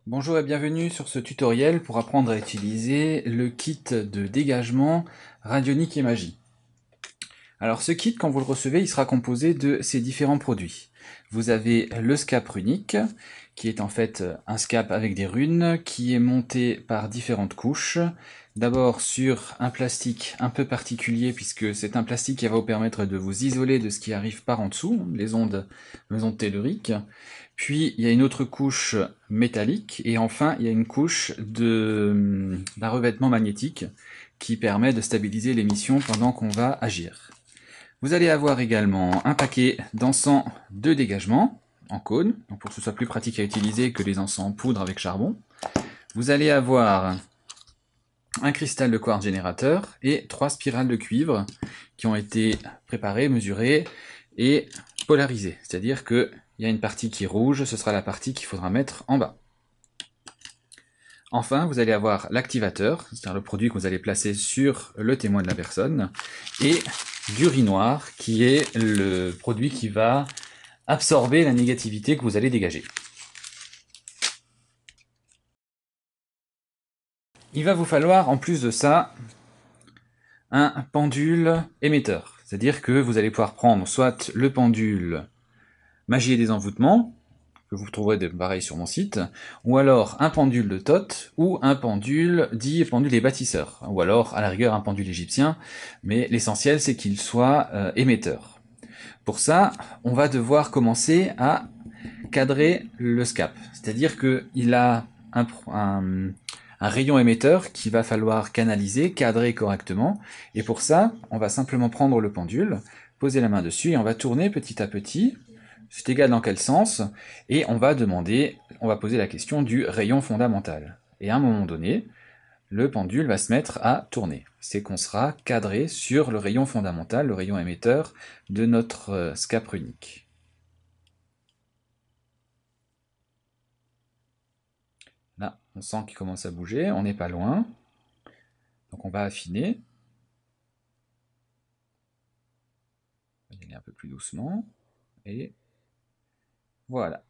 Bonjour et bienvenue sur ce tutoriel pour apprendre à utiliser le kit de dégagement Radionic et Magie. Alors ce kit, quand vous le recevez, il sera composé de ces différents produits. Vous avez le scap runique, qui est en fait un scap avec des runes, qui est monté par différentes couches. D'abord sur un plastique un peu particulier, puisque c'est un plastique qui va vous permettre de vous isoler de ce qui arrive par en dessous, les ondes telluriques. Puis il y a une autre couche métallique, et enfin il y a une couche d'un revêtement magnétique qui permet de stabiliser l'émission pendant qu'on va agir. Vous allez avoir également un paquet d'encens de dégagement en cône, donc pour que ce soit plus pratique à utiliser que les encens en poudre avec charbon. Vous allez avoir un cristal de quartz générateur et 3 spirales de cuivre qui ont été préparées, mesurées et polarisées. C'est-à-dire qu'il y a une partie qui est rouge, ce sera la partie qu'il faudra mettre en bas. Enfin, vous allez avoir l'activateur, c'est-à-dire le produit que vous allez placer sur le témoin de la personne, et du riz noir, qui est le produit qui va absorber la négativité que vous allez dégager. Il va vous falloir, en plus de ça, un pendule émetteur. C'est-à-dire que vous allez pouvoir prendre soit le pendule Magie et des envoûtements, que vous trouverez pareil sur mon site, ou alors un pendule de Thoth, ou un pendule dit pendule des bâtisseurs, ou alors à la rigueur un pendule égyptien, mais l'essentiel c'est qu'il soit émetteur. Pour ça, on va devoir commencer à cadrer le scap, c'est-à-dire qu'il a un rayon émetteur qu'il va falloir canaliser, cadrer correctement, et pour ça, on va simplement prendre le pendule, poser la main dessus, et on va tourner petit à petit, c'est égal dans quel sens, et on va poser la question du rayon fondamental. Et à un moment donné, le pendule va se mettre à tourner. C'est qu'on sera cadré sur le rayon fondamental, le rayon émetteur de notre scap runique. Là, on sent qu'il commence à bouger, on n'est pas loin. Donc on va affiner. On va y aller un peu plus doucement. Et voilà.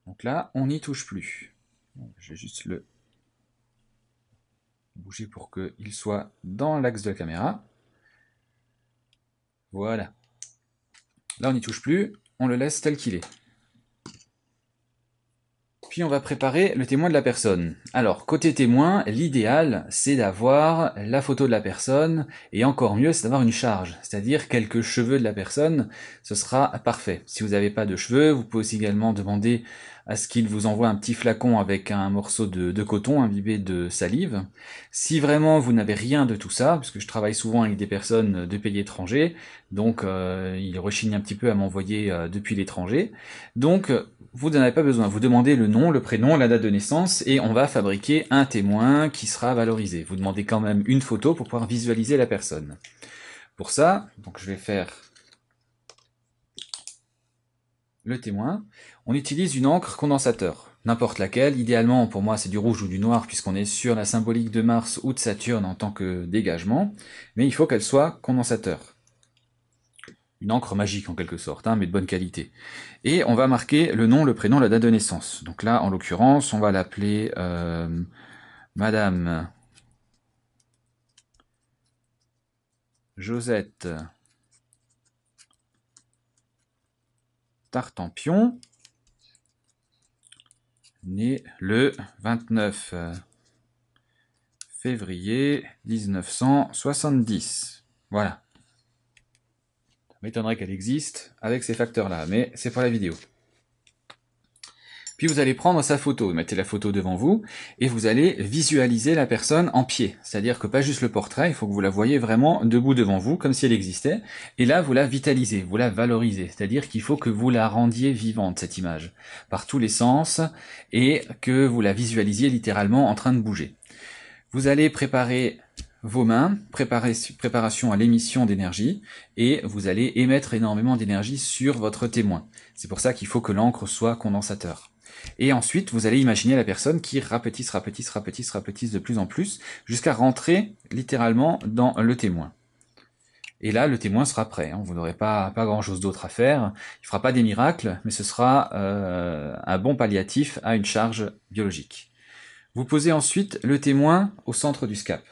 Donc là, on n'y touche plus. Je vais juste le bouger pour qu'il soit dans l'axe de la caméra. Voilà. Là, on n'y touche plus, on le laisse tel qu'il est. Puis on va préparer le témoin de la personne. Alors, côté témoin, l'idéal, c'est d'avoir la photo de la personne, et encore mieux, c'est d'avoir une charge, c'est-à-dire quelques cheveux de la personne, ce sera parfait. Si vous n'avez pas de cheveux, vous pouvez aussi également demander à ce qu'il vous envoie un petit flacon avec un morceau de coton imbibé de salive. Si vraiment vous n'avez rien de tout ça, parce que je travaille souvent avec des personnes de pays étrangers, donc ils rechignent un petit peu à m'envoyer depuis l'étranger, donc vous n'en avez pas besoin, vous demandez le nom, le prénom, la date de naissance, et on va fabriquer un témoin qui sera valorisé. Vous demandez quand même une photo pour pouvoir visualiser la personne. Pour ça, donc je vais faire le témoin. On utilise une encre condensateur, n'importe laquelle. Idéalement, pour moi, c'est du rouge ou du noir, puisqu'on est sur la symbolique de Mars ou de Saturne en tant que dégagement, mais il faut qu'elle soit condensateur. Une encre magique en quelque sorte, mais de bonne qualité. Et on va marquer le nom, le prénom, la date de naissance. Donc là, en l'occurrence, on va l'appeler Madame Josette Tartampion, née le 29 février 1970. Voilà. Ça m'étonnerait qu'elle existe avec ces facteurs-là, mais c'est pour la vidéo. Puis vous allez prendre sa photo, vous mettez la photo devant vous, et vous allez visualiser la personne en pied. C'est-à-dire que pas juste le portrait, il faut que vous la voyez vraiment debout devant vous, comme si elle existait. Et là, vous la vitalisez, vous la valorisez. C'est-à-dire qu'il faut que vous la rendiez vivante, cette image, par tous les sens, et que vous la visualisiez littéralement en train de bouger. Vous allez préparer vos mains, préparation à l'émission d'énergie, et vous allez émettre énormément d'énergie sur votre témoin. C'est pour ça qu'il faut que l'encre soit condensateur. Et ensuite, vous allez imaginer la personne qui rapetisse de plus en plus, jusqu'à rentrer littéralement dans le témoin. Et là, le témoin sera prêt, hein. Vous n'aurez pas grand-chose d'autre à faire. Il fera pas des miracles, mais ce sera un bon palliatif à une charge biologique. Vous posez ensuite le témoin au centre du SCAP.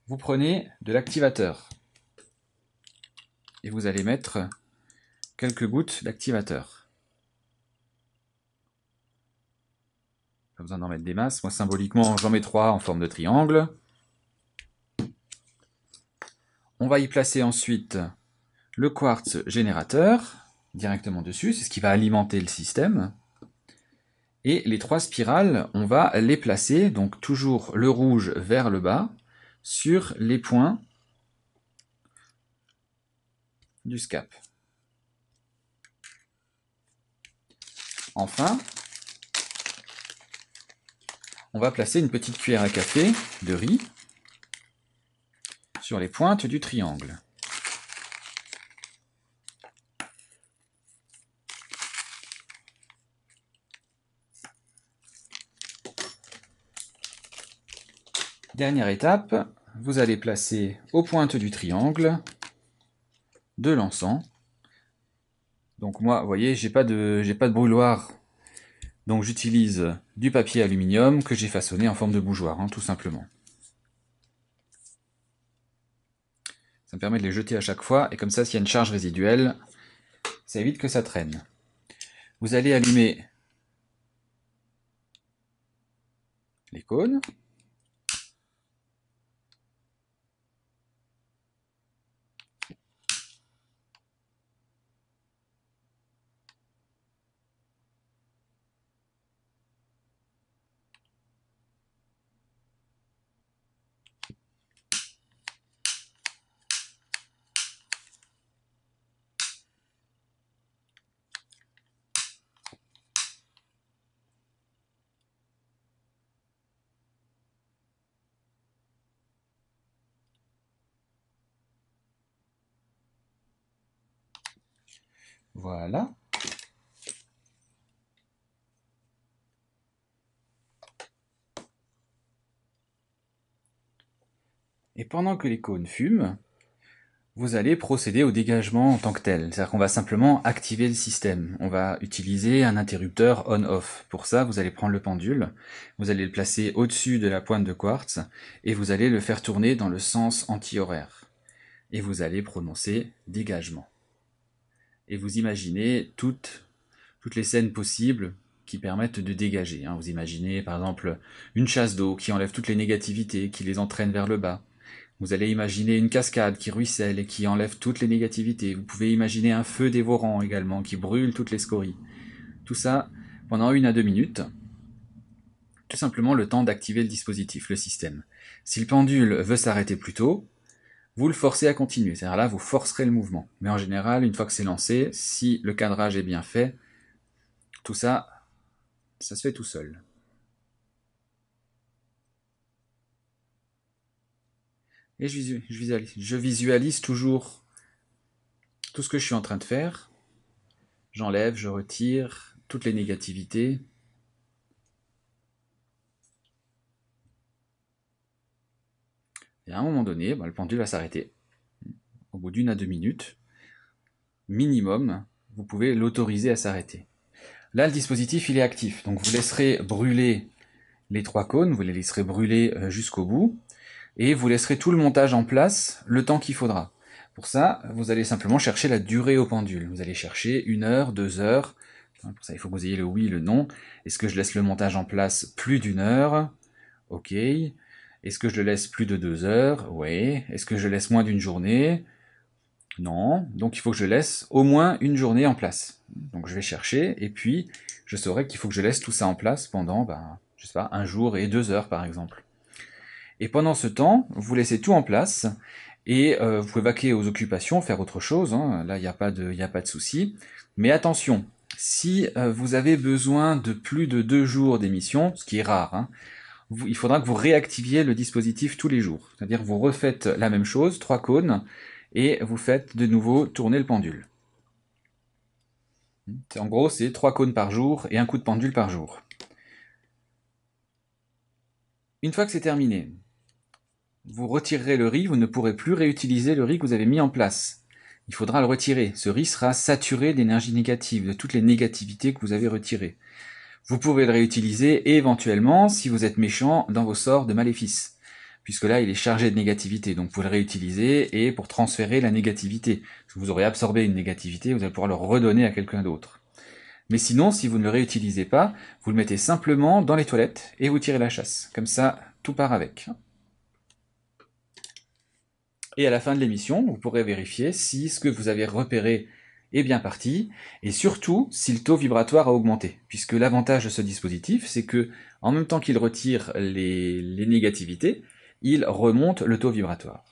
Vous prenez de l'activateur et vous allez mettre quelques gouttes d'activateur. Pas besoin d'en mettre des masses. Moi, symboliquement, j'en mets 3 en forme de triangle. On va y placer ensuite le quartz générateur directement dessus. C'est ce qui va alimenter le système. Et les 3 spirales, on va les placer, donc toujours le rouge vers le bas, sur les points du SCAP. Enfin, on va placer une petite cuillère à café de riz sur les pointes du triangle. Dernière étape, vous allez placer aux pointes du triangle de l'encens. Donc moi, vous voyez, j'ai pas de brûloir, donc j'utilise du papier aluminium que j'ai façonné en forme de bougeoir, hein, tout simplement. Ça me permet de les jeter à chaque fois, et comme ça, s'il y a une charge résiduelle, ça évite que ça traîne. Vous allez allumer les cônes. Voilà. Et pendant que les cônes fument, vous allez procéder au dégagement en tant que tel. C'est-à-dire qu'on va simplement activer le système. On va utiliser un interrupteur on-off. Pour ça, vous allez prendre le pendule, vous allez le placer au-dessus de la pointe de quartz, et vous allez le faire tourner dans le sens anti-horaire. Et vous allez prononcer dégagement. Et vous imaginez toutes les scènes possibles qui permettent de dégager. Vous imaginez par exemple une chasse d'eau qui enlève toutes les négativités, qui les entraîne vers le bas. Vous allez imaginer une cascade qui ruisselle et qui enlève toutes les négativités. Vous pouvez imaginer un feu dévorant également qui brûle toutes les scories. Tout ça pendant 1 à 2 minutes. Tout simplement le temps d'activer le dispositif, le système. Si le pendule veut s'arrêter plus tôt, vous le forcez à continuer. C'est-à-dire là, vous forcerez le mouvement. Mais en général, une fois que c'est lancé, si le cadrage est bien fait, tout ça, ça se fait tout seul. Et je visualise toujours tout ce que je suis en train de faire. J'enlève, je retire toutes les négativités. Et à un moment donné, le pendule va s'arrêter. Au bout d'1 à 2 minutes, minimum, vous pouvez l'autoriser à s'arrêter. Là, le dispositif, il est actif. Donc vous laisserez brûler les 3 cônes, vous les laisserez brûler jusqu'au bout, et vous laisserez tout le montage en place le temps qu'il faudra. Pour ça, vous allez simplement chercher la durée au pendule. Vous allez chercher 1 heure, 2 heures. Pour ça, il faut que vous ayez le oui, le non. Est-ce que je laisse le montage en place plus d'1 heure? Ok. Est-ce que je le laisse plus de 2 heures? Oui. Est-ce que je laisse moins d'une journée? Non. Donc il faut que je laisse au moins une journée en place. Donc je vais chercher, et puis je saurai qu'il faut que je laisse tout ça en place pendant, je sais pas, 1 jour et 2 heures par exemple. Et pendant ce temps, vous laissez tout en place, et vous pouvez vaquer aux occupations, faire autre chose, hein. Là il n'y a pas de souci. Mais attention, si vous avez besoin de plus de 2 jours d'émission, ce qui est rare, hein, il faudra que vous réactiviez le dispositif tous les jours. C'est-à-dire vous refaites la même chose, 3 cônes, et vous faites de nouveau tourner le pendule. En gros, c'est 3 cônes par jour et un coup de pendule par jour. Une fois que c'est terminé, vous retirerez le riz, vous ne pourrez plus réutiliser le riz que vous avez mis en place. Il faudra le retirer. Ce riz sera saturé d'énergie négative, de toutes les négativités que vous avez retirées. Vous pouvez le réutiliser et éventuellement, si vous êtes méchant, dans vos sorts de maléfices. Puisque là, il est chargé de négativité. Donc, vous pouvez le réutiliser et pour transférer la négativité. Parce que vous aurez absorbé une négativité, vous allez pouvoir le redonner à quelqu'un d'autre. Mais sinon, si vous ne le réutilisez pas, vous le mettez simplement dans les toilettes et vous tirez la chasse. Comme ça, tout part avec. Et à la fin de l'émission, vous pourrez vérifier si ce que vous avez repéré est bien parti, et surtout si le taux vibratoire a augmenté. Puisque l'avantage de ce dispositif, c'est que en même temps qu'il retire les négativités, il remonte le taux vibratoire.